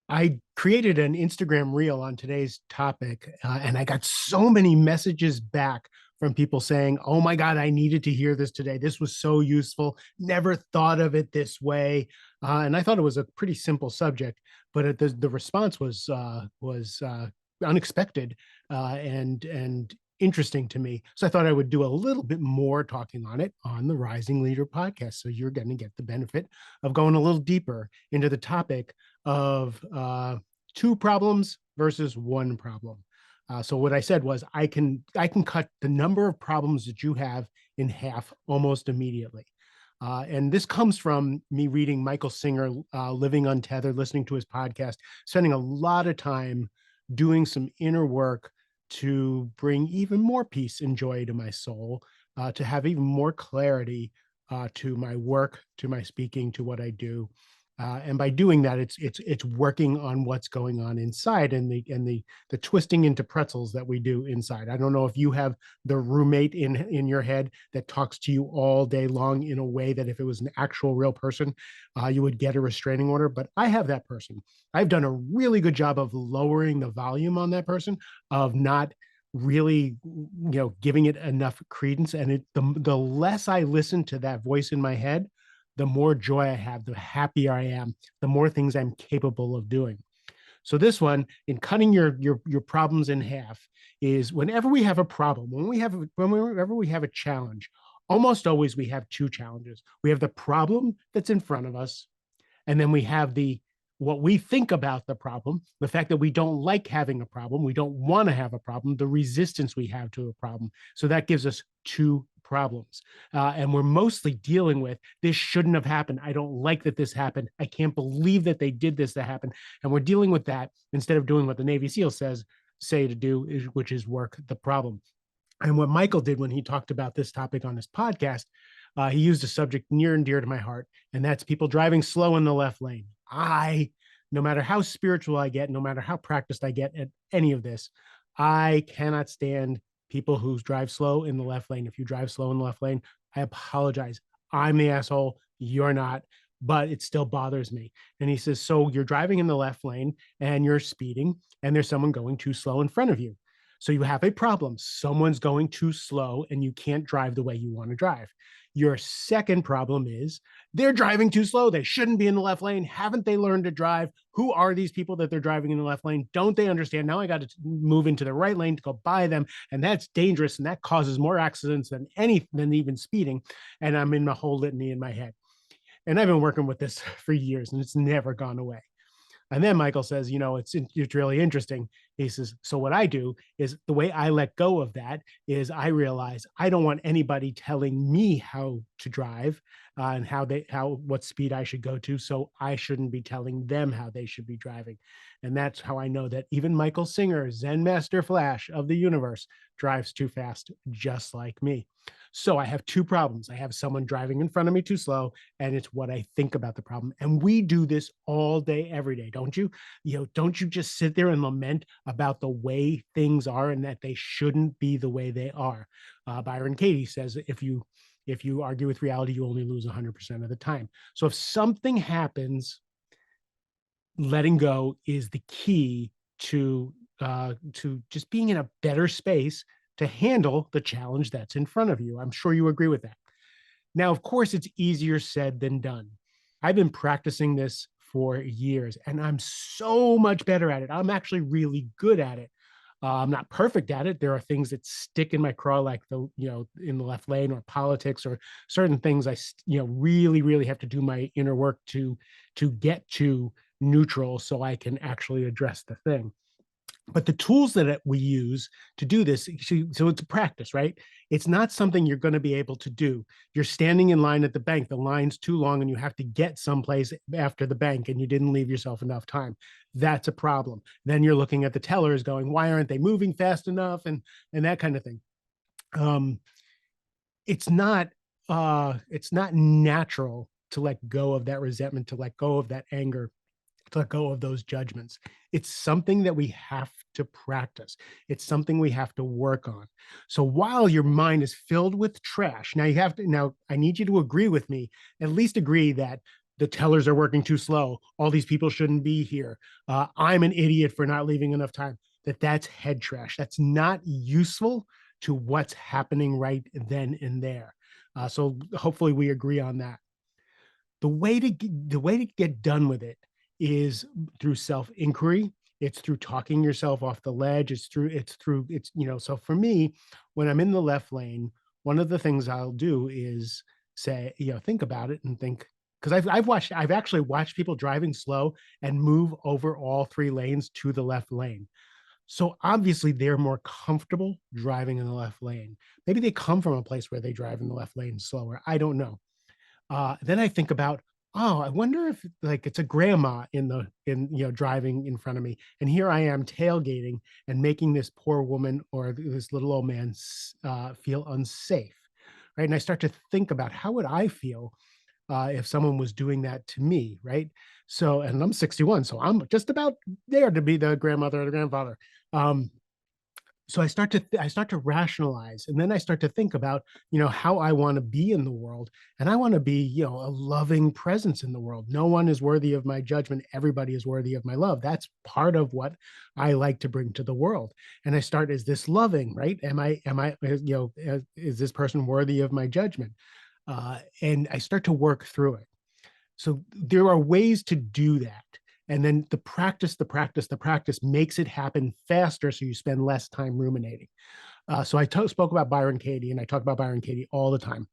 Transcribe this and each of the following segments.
I created an Instagram reel on today's topic, and I got so many messages back from people saying, "Oh my God, I needed to hear this today. This was so useful. Never thought of it this way." And I thought it was a pretty simple subject, but the response was unexpected and interesting to me. So I thought I would do a little bit more talking on it on the Rising Leader podcast. So you're going to get the benefit of going a little deeper into the topic of two problems versus one problem. So what I said was I can cut the number of problems that you have in half almost immediately. And this comes from me reading Michael Singer, Living Untethered, listening to his podcast, spending a lot of time doing some inner work to bring even more peace and joy to my soul, to have even more clarity to my work, to my speaking, to what I do. And by doing that, it's working on what's going on inside and the twisting into pretzels that we do inside. I don't know if you have the roommate in your head that talks to you all day long in a way that if it was an actual real person, you would get a restraining order. But I have that person. I've done a really good job of lowering the volume on that person, of not really giving it enough credence, and the less I listen to that voice in my head, the more joy I have, the happier I am, the more things I'm capable of doing. So this one, in cutting your problems in half, is whenever we have a problem, whenever we have a challenge, almost always we have two challenges. We have the problem that's in front of us, and then we have the what we think about the problem, the fact that we don't like having a problem, we don't want to have a problem, the resistance we have to a problem. So that gives us two problems. And we're mostly dealing with this shouldn't have happened. I don't like that this happened. I can't believe that they did this to happen. And we're dealing with that instead of doing what the Navy SEAL say to do, which is work the problem. And what Michael did when he talked about this topic on his podcast, he used a subject near and dear to my heart, and that's people driving slow in the left lane. No matter how spiritual I get, no matter how practiced I get at any of this, I cannot stand people who drive slow in the left lane. If you drive slow in the left lane, I apologize. I'm the asshole. You're not, but it still bothers me. And he says, so you're driving in the left lane and you're speeding, and there's someone going too slow in front of you. So you have a problem. Someone's going too slow and you can't drive the way you want to drive. Your second problem is they're driving too slow. They shouldn't be in the left lane. Haven't they learned to drive? Who are these people that they're driving in the left lane? Don't they understand? Now I got to move into the right lane to go by them. And that's dangerous. And that causes more accidents than even speeding. And I'm in the whole litany in my head. And I've been working with this for years and it's never gone away. And then Michael says, it's really interesting. He says, so what I do is the way I let go of that is I realize I don't want anybody telling me how to drive and what speed I should go to. So I shouldn't be telling them how they should be driving. And that's how I know that even Michael Singer, Zen Master Flash of the universe, drives too fast, just like me. So I have two problems. I have someone driving in front of me too slow, and it's what I think about the problem. And we do this all day, every day, don't you? Don't you just sit there and lament about the way things are and that they shouldn't be the way they are? Byron Katie says, if you argue with reality, you only lose 100% of the time. So if something happens, letting go is the key to just being in a better space to handle the challenge that's in front of you. I'm sure you agree with that. Now, of course, it's easier said than done. I've been practicing this for years and I'm so much better at it. I'm actually really good at it. I'm not perfect at it. There are things that stick in my craw, like in the left lane or politics or certain things really, really have to do my inner work to get to neutral so I can actually address the thing. But the tools that we use to do this, so it's a practice, right? It's not something you're going to be able to do. You're standing in line at the bank, the line's too long and you have to get someplace after the bank and you didn't leave yourself enough time. That's a problem. Then you're looking at the tellers going, why aren't they moving fast enough? And that kind of thing. Um, it's not natural to let go of that resentment, to let go of that anger, to let go of those judgments. It's something that we have to practice. It's something we have to work on. So while your mind is filled with trash, now I need you to agree with me, at least agree that the tellers are working too slow. All these people shouldn't be here. I'm an idiot for not leaving enough time. That's head trash. That's not useful to what's happening right then and there. So hopefully we agree on that. The way to get done with it is through self inquiry. It's through talking yourself off the ledge. It's so for me, when I'm in the left lane, one of the things I'll do is say, think about it and think, because I've actually watched people driving slow and move over all three lanes to the left lane. So obviously they're more comfortable driving in the left lane. Maybe they come from a place where they drive in the left lane slower. I don't know. Then I think about, oh, I wonder if like it's a grandma driving in front of me, and here I am tailgating and making this poor woman or this little old man feel unsafe, right? And I start to think about how would I feel if someone was doing that to me, right? So, and I'm 61, so I'm just about there to be the grandmother or the grandfather. Um, so I start to rationalize, and then I start to think about how I want to be in the world, and I want to be a loving presence in the world. No one is worthy of my judgment. Everybody is worthy of my love. That's part of what I like to bring to the world. And I start, is this loving, right? Is this person worthy of my judgment? And I start to work through it. So there are ways to do that. And then the practice makes it happen faster. So you spend less time ruminating. So spoke about Byron Katie, and I talk about Byron Katie all the time.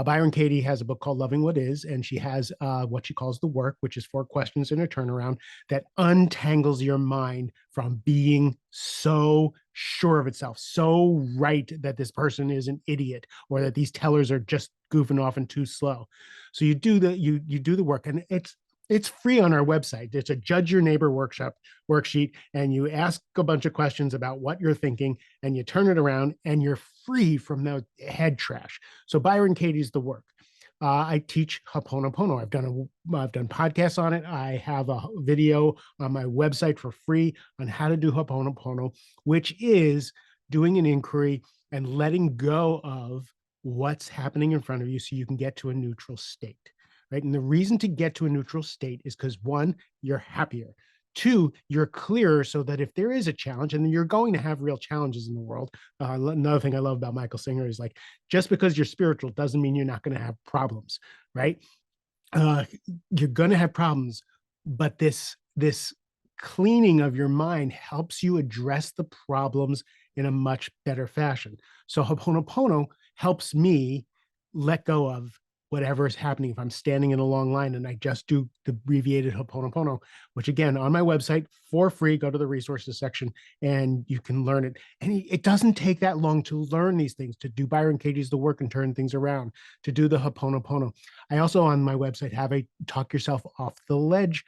Byron Katie has a book called Loving What Is, and she has what she calls the work, which is 4 questions in a turnaround that untangles your mind from being so sure of itself, so right that this person is an idiot or that these tellers are just goofing off and too slow. So you do the work, and it's free on our website. It's a judge your neighbor worksheet, and you ask a bunch of questions about what you're thinking, and you turn it around, and you're free from the head trash. So Byron Katie's the work. I teach Hoponopono. I've done podcasts on it. I have a video on my website for free on how to do Hoponopono, which is doing an inquiry and letting go of what's happening in front of you so you can get to a neutral state. Right. And the reason to get to a neutral state is because, one, you're happier. Two, you're clearer so that if there is a challenge, and you're going to have real challenges in the world. Another thing I love about Michael Singer is like, just because you're spiritual doesn't mean you're not going to have problems, right? Uh, you're going to have problems, but this cleaning of your mind helps you address the problems in a much better fashion. So Hoponopono helps me let go of whatever is happening. If I'm standing in a long line and I just do the abbreviated Hoponopono, which again, on my website for free, go to the resources section and you can learn it. And it doesn't take that long to learn these things, to do Byron Katie's the work and turn things around, to do the Hoponopono. I also on my website have a talk yourself off the ledge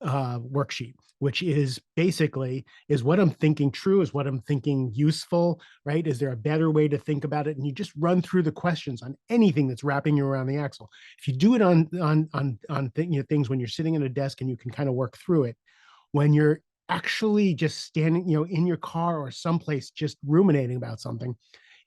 worksheet, which is basically, is what I'm thinking true? Is what I'm thinking useful, right? Is there a better way to think about it? And you just run through the questions on anything that's wrapping you around the axle. If you do it on things when you're sitting at a desk and you can kind of work through it, when you're actually just standing, in your car or someplace just ruminating about something,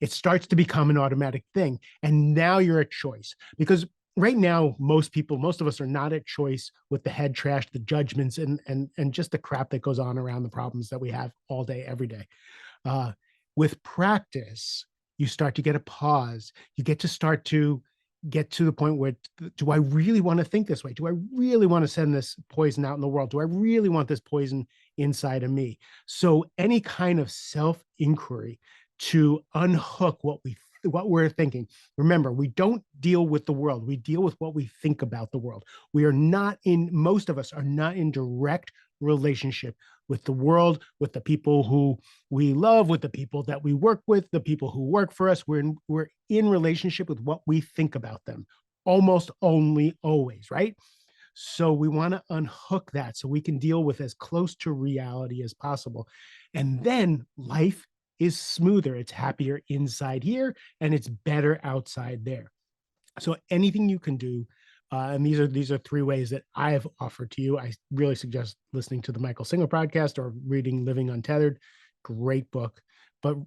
it starts to become an automatic thing. And now you're at choice, because right now most of us are not at choice with the head trash, the judgments, and just the crap that goes on around the problems that we have all day every day. With practice, you start to get a pause. You start to get to the point where, do I really want to think this way? Do I really want to send this poison out in the world? Do I really want this poison inside of me? So any kind of self inquiry to unhook what we're thinking. Remember, we don't deal with the world. We deal with what we think about the world. Most of us are not in direct relationship with the world, with the people who we love, with the people that we work with, the people who work for us. We're in relationship with what we think about them, almost only always, right? So we want to unhook that so we can deal with as close to reality as possible. And then life is smoother. It's happier inside here and it's better outside there. So anything you can do, and these are 3 ways that I've offered to you. I really suggest listening to the Michael Singer podcast or reading Living Untethered. Great book. But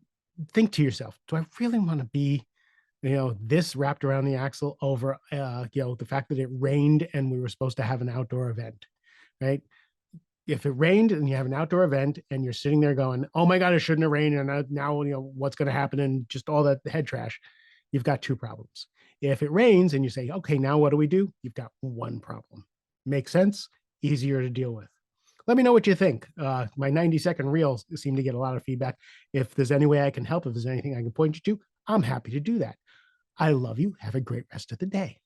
think to yourself, do I really want to be this wrapped around the axle over, the fact that it rained and we were supposed to have an outdoor event, right? If it rained and you have an outdoor event and you're sitting there going, oh my God, it shouldn't have rained. And now, what's going to happen and just all that head trash, you've got two problems. If it rains and you say, okay, now what do we do? You've got one problem. Makes sense? Easier to deal with. Let me know what you think. My 90-second reels seem to get a lot of feedback. If there's any way I can help, if there's anything I can point you to, I'm happy to do that. I love you. Have a great rest of the day.